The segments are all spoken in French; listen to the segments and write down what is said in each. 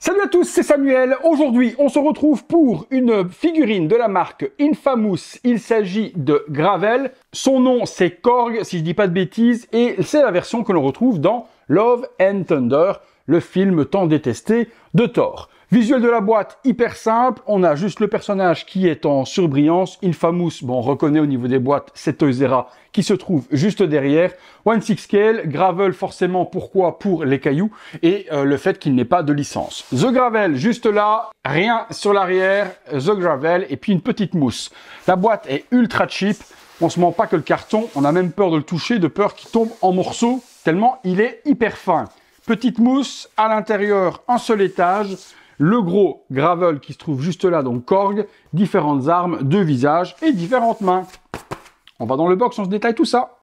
Salut à tous, c'est Samuel. Aujourd'hui, on se retrouve pour une figurine de la marque Infamous. Il s'agit de Gravel. Son nom, c'est Korg, si je dis pas de bêtises, et c'est la version que l'on retrouve dans Love and Thunder, le film tant détesté de Thor. Visuel de la boîte, hyper simple. On a juste le personnage qui est en surbrillance. Infamous, bon, on reconnaît au niveau des boîtes, c'est Toys R Us qui se trouve juste derrière. 1/6 scale, Gravel forcément, pourquoi? Pour les cailloux et le fait qu'il n'ait pas de licence. The Gravel, juste là, rien sur l'arrière. The Gravel et puis une petite mousse. La boîte est ultra cheap. On se ment pas que le carton, on a même peur de le toucher, de peur qu'il tombe en morceaux, tellement il est hyper fin. Petite mousse, à l'intérieur, un seul étage. Le gros Gravel qui se trouve juste là, donc Korg, différentes armes, deux visages et différentes mains. On va dans le box, on se détaille tout ça.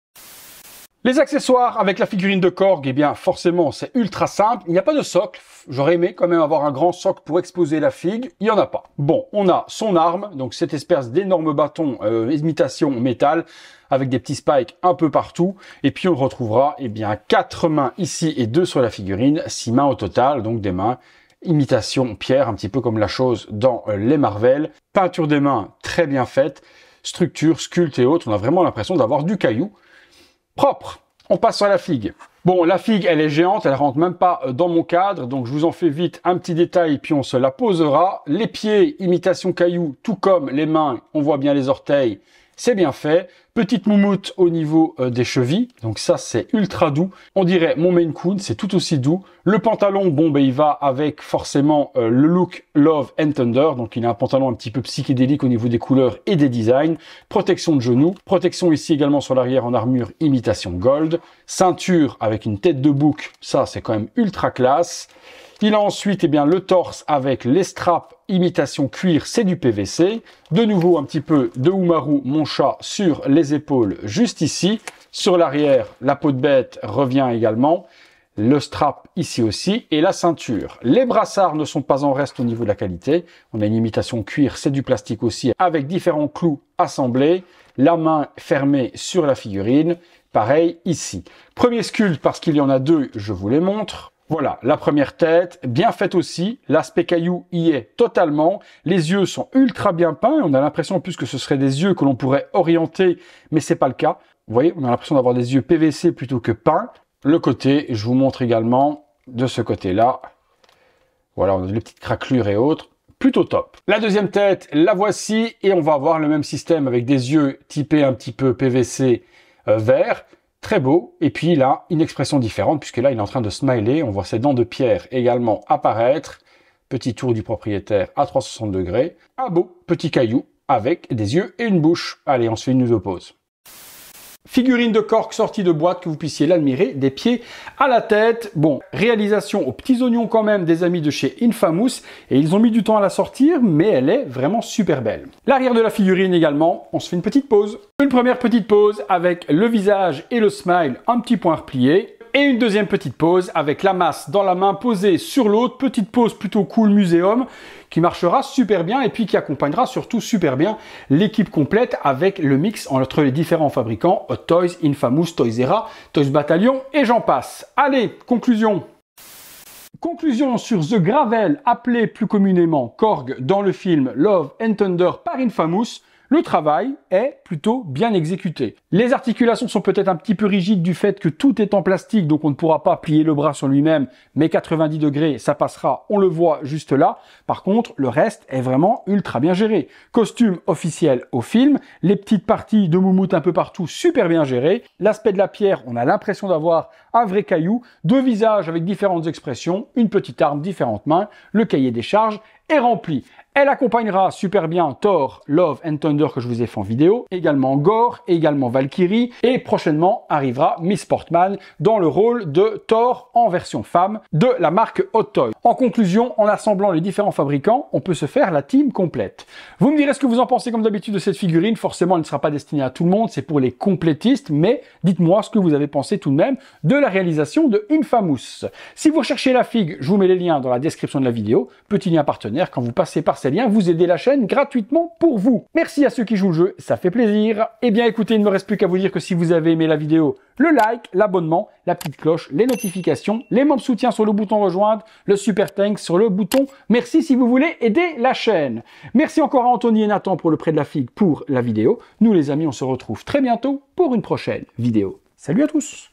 Les accessoires avec la figurine de Korg, eh bien forcément c'est ultra simple. Il n'y a pas de socle. J'aurais aimé quand même avoir un grand socle pour exposer la figue. Il n'y en a pas. Bon, on a son arme, donc cette espèce d'énorme bâton imitation métal avec des petits spikes un peu partout. Et puis on retrouvera eh bien 4 mains ici et 2 sur la figurine, 6 mains au total, donc des mains imitation pierre, un petit peu comme la chose dans les Marvel. Peinture des mains très bien faite. Structure, sculpte et autres. On a vraiment l'impression d'avoir du caillou propre. On passe sur la figue. Bon, la figue, elle est géante. Elle rentre même pas dans mon cadre. Donc, je vous en fais vite un petit détail puis on se la posera. Les pieds, imitation caillou, tout comme les mains. On voit bien les orteils. C'est bien fait. Petite moumoute au niveau des chevilles. Donc ça, c'est ultra doux. On dirait mon Maine Coon, c'est tout aussi doux. Le pantalon, bon, ben, il va avec forcément le look Love and Thunder. Donc il a un pantalon un petit peu psychédélique au niveau des couleurs et des designs. Protection de genoux. Protection ici également sur l'arrière en armure imitation gold. Ceinture avec une tête de bouc. Ça, c'est quand même ultra classe. Il a ensuite eh bien, le torse avec les straps imitation cuir, c'est du PVC. De nouveau, un petit peu de Umaru, mon chat, sur les épaules, juste ici. Sur l'arrière, la peau de bête revient également. Le strap ici aussi et la ceinture. Les brassards ne sont pas en reste au niveau de la qualité. On a une imitation cuir, c'est du plastique aussi, avec différents clous assemblés. La main fermée sur la figurine. Pareil ici. Premier sculpte, parce qu'il y en a deux, je vous les montre. Voilà, la première tête, bien faite aussi. L'aspect caillou y est totalement. Les yeux sont ultra bien peints. On a l'impression en plus que ce seraient des yeux que l'on pourrait orienter, mais c'est pas le cas. Vous voyez, on a l'impression d'avoir des yeux PVC plutôt que peints. Le côté, je vous montre également de ce côté-là. Voilà, on a les petites craquelures et autres. Plutôt top. La deuxième tête, la voici. Et on va avoir le même système avec des yeux typés un petit peu PVC vert. Très beau, et puis il a une expression différente, puisque là il est en train de smiler, on voit ses dents de pierre également apparaître, petit tour du propriétaire à 360 degrés, un beau petit caillou avec des yeux et une bouche. Allez, on se fait une nouvelle pause. Figurine de Korg sortie de boîte, que vous puissiez l'admirer, des pieds à la tête. Bon, réalisation aux petits oignons quand même des amis de chez Infamous, et ils ont mis du temps à la sortir, mais elle est vraiment super belle. L'arrière de la figurine également, on se fait une petite pause. Une première petite pause avec le visage et le smile un petit point replié. Et une deuxième petite pause avec la masse dans la main posée sur l'autre. Petite pause plutôt cool muséum qui marchera super bien et puis qui accompagnera surtout super bien l'équipe complète avec le mix entre les différents fabricants Hot Toys, Infamous, Toys R Us, Toys Battalion et j'en passe. Allez, conclusion. Conclusion sur The Gravel, appelé plus communément Korg dans le film Love and Thunder par Infamous. Le travail est plutôt bien exécuté. Les articulations sont peut-être un petit peu rigides du fait que tout est en plastique, donc on ne pourra pas plier le bras sur lui-même, mais 90 degrés, ça passera, on le voit juste là. Par contre, le reste est vraiment ultra bien géré. Costume officiel au film, les petites parties de moumoute un peu partout, super bien gérées. L'aspect de la pierre, on a l'impression d'avoir un vrai caillou, deux visages avec différentes expressions, une petite arme, différentes mains, le cahier des charges est rempli. Elle accompagnera super bien Thor, Love and Thunder que je vous ai fait en vidéo, également Gore, également Valkyrie, et prochainement arrivera Miss Portman dans le rôle de Thor en version femme de la marque Hot Toys. En conclusion, en assemblant les différents fabricants, on peut se faire la team complète. Vous me direz ce que vous en pensez comme d'habitude de cette figurine. Forcément, elle ne sera pas destinée à tout le monde, c'est pour les complétistes, mais dites-moi ce que vous avez pensé tout de même de la réalisation de Infamous. Si vous recherchez la figue, je vous mets les liens dans la description de la vidéo. Petit lien partenaire, quand vous passez par ces liens, vous aidez la chaîne gratuitement pour vous. Merci à ceux qui jouent le jeu, ça fait plaisir. Eh bien écoutez, il ne me reste plus qu'à vous dire que si vous avez aimé la vidéo, le like, l'abonnement, la petite cloche, les notifications, les membres soutiens sur le bouton rejoindre, le support super thanks sur le bouton merci si vous voulez aider la chaîne. Merci encore à Anthony et Nathan pour le prêt de la figue pour la vidéo. Nous les amis, on se retrouve très bientôt pour une prochaine vidéo. Salut à tous!